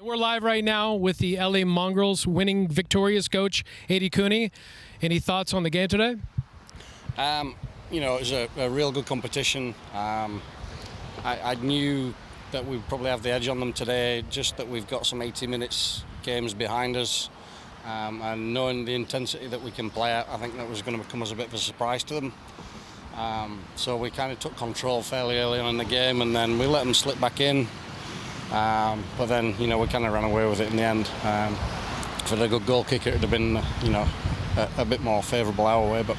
We're live right now with the LA Mongrels winning victorious coach, Cooney. Any thoughts on the game today? It was a real good competition. I knew that we'd probably have the edge on them today, just that we've got some 80 minutes games behind us. And knowing the intensity that we can play at, I think that was going to come as a bit of a surprise to them. So we kind of took control fairly early on in the game, and then we let them slip back in. But then, we kind of ran away with it in the end. If it had a good goal kicker, it would have been, a bit more favourable our way. But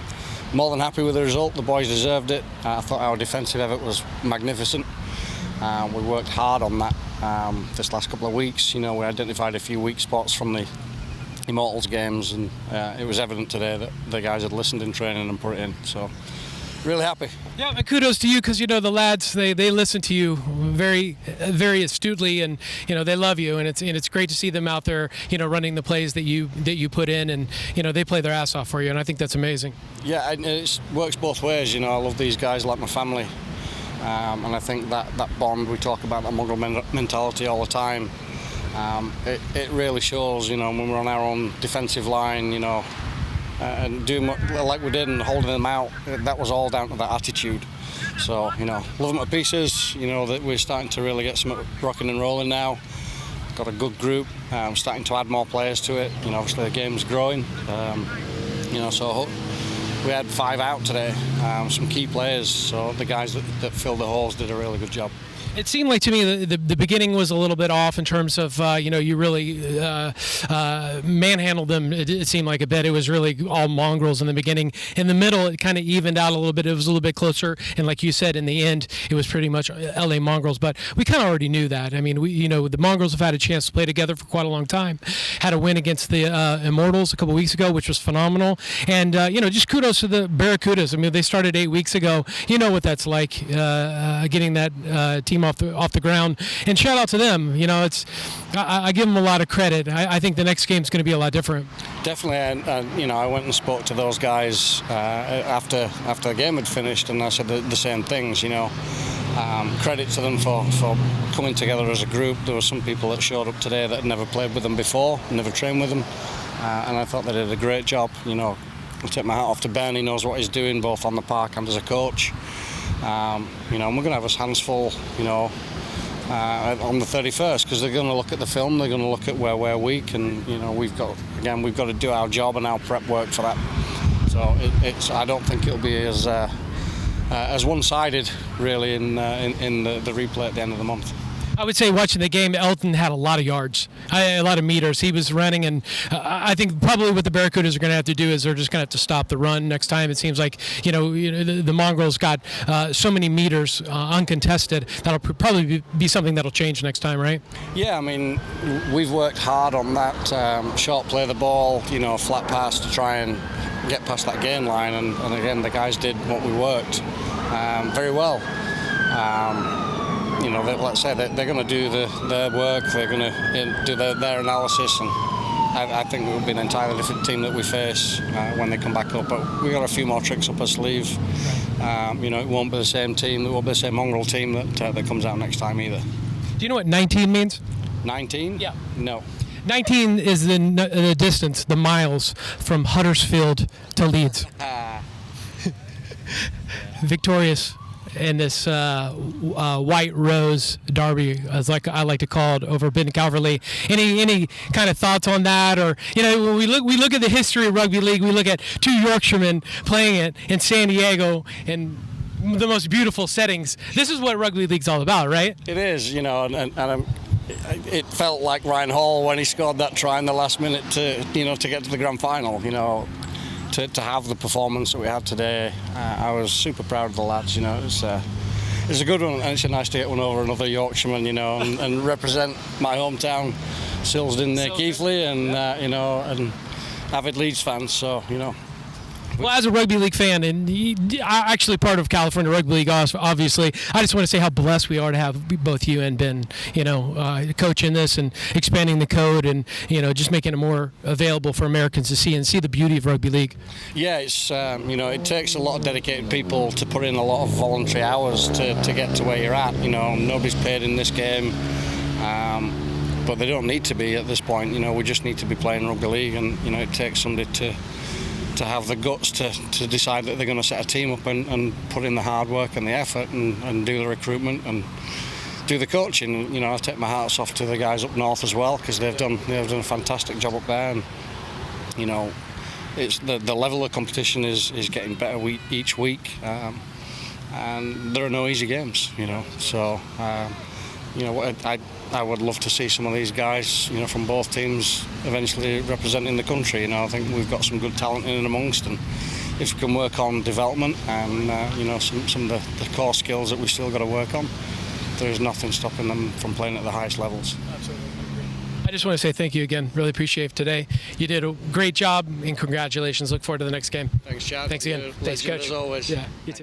more than happy with the result. The boys deserved it. I thought our defensive effort was magnificent. We worked hard on that this last couple of weeks. We identified a few weak spots from the Immortals games, and it was evident today that the guys had listened in training and put it in. So, really happy. Yeah, and kudos to you, because the lads, they listen to you very, very astutely, and they love you, and it's great to see them out there running the plays that you put in, and they play their ass off for you, and I think that's amazing. Yeah, and it works both ways. I love these guys like my family, and I think that bond, we talk about that Mongrel mentality all the time. It really shows, when we're on our own defensive line, and doing like we did and holding them out. That was all down to that attitude. So, love them to pieces. That we're starting to really get some rocking and rolling now. Got a good group. Starting to add more players to it. Obviously the game's growing. So we had 5 out today. Some key players. So the guys that filled the holes did a really good job. It seemed like to me the beginning was a little bit off in terms of, you really manhandled them. It seemed like a bit. It was really all Mongrels in the beginning. In the middle, it kind of evened out a little bit. It was a little bit closer. And like you said, in the end, it was pretty much LA Mongrels. But we kind of already knew that. I mean, the Mongrels have had a chance to play together for quite a long time. Had a win against the Immortals a couple weeks ago, which was phenomenal. And, just kudos to the Barracudas. I mean, they started 8 weeks ago. You know what that's like, getting that team off the ground, and shout out to them. I give them a lot of credit. I think the next game's going to be a lot different. Definitely, and I went and spoke to those guys after the game had finished, and I said the same things. Credit to them for coming together as a group. There were some people that showed up today that had never played with them before, never trained with them, and I thought they did a great job. I take my hat off to Ben. He knows what he's doing, both on the park and as a coach. And we're going to have us hands full, on the 31st, because they're going to look at the film, they're going to look at where we're weak, and we've got to do our job and our prep work for that. So I don't think it'll be as one-sided really in the replay at the end of the month. I would say watching the game, Elton had a lot of yards, a lot of meters. He was running, and I think probably what the Barracudas are going to have to do is they're just going to have to stop the run next time. It seems like the Mongrels got so many meters uncontested. That'll probably be something that'll change next time, right? Yeah, I mean, we've worked hard on that short play of the ball, flat pass to try and get past that gain line, and again the guys did what we worked very well. Let's say they're going to do their work, they're going to do their analysis, and I think it will be an entirely different team that we face when they come back up. But we've got a few more tricks up our sleeve. It won't be the same team, it won't be the same Mongrel team that comes out next time either. Do you know what 19 means? 19? Yeah. No. 19 is the distance, the miles from Huddersfield to Leeds. Victorious in this White Rose Derby, as I like to call it, over Ben Calverley. Any kind of thoughts on that? Or when we look at the history of rugby league, we look at 2 Yorkshiremen playing it in San Diego in the most beautiful settings. This is what rugby league's all about, right? It is, and it felt like Ryan Hall when he scored that try in the last minute to get to the grand final. To have the performance that we had today, I was super proud of the lads. It's a good one, and it's nice to get one over another Yorkshireman, and represent my hometown, Silsden near Keighley, and and avid Leeds fans. So Well, as a rugby league fan, and actually part of California Rugby League, obviously, I just want to say how blessed we are to have both you and Ben, coaching this and expanding the code, and just making it more available for Americans to see and see the beauty of rugby league. Yeah, it's it takes a lot of dedicated people to put in a lot of voluntary hours to get to where you're at. Nobody's paid in this game. but they don't need to be at this point. We just need to be playing rugby league, and it takes somebody to have the guts to decide that they're going to set a team up and put in the hard work and the effort and do the recruitment and do the coaching. I take my hats off to the guys up north as well, because they've done a fantastic job up there, and it's the level of competition is getting better each week, and there are no easy games. So I would love to see some of these guys, from both teams eventually representing the country. I think we've got some good talent in and amongst, and if we can work on development and some of the core skills that we've still got to work on, there is nothing stopping them from playing at the highest levels. Absolutely. I just want to say thank you again. Really appreciate today. You did a great job, and congratulations. Look forward to the next game. Thanks, Chad. Thanks again. Thanks, Coach. As always. Yeah, you too.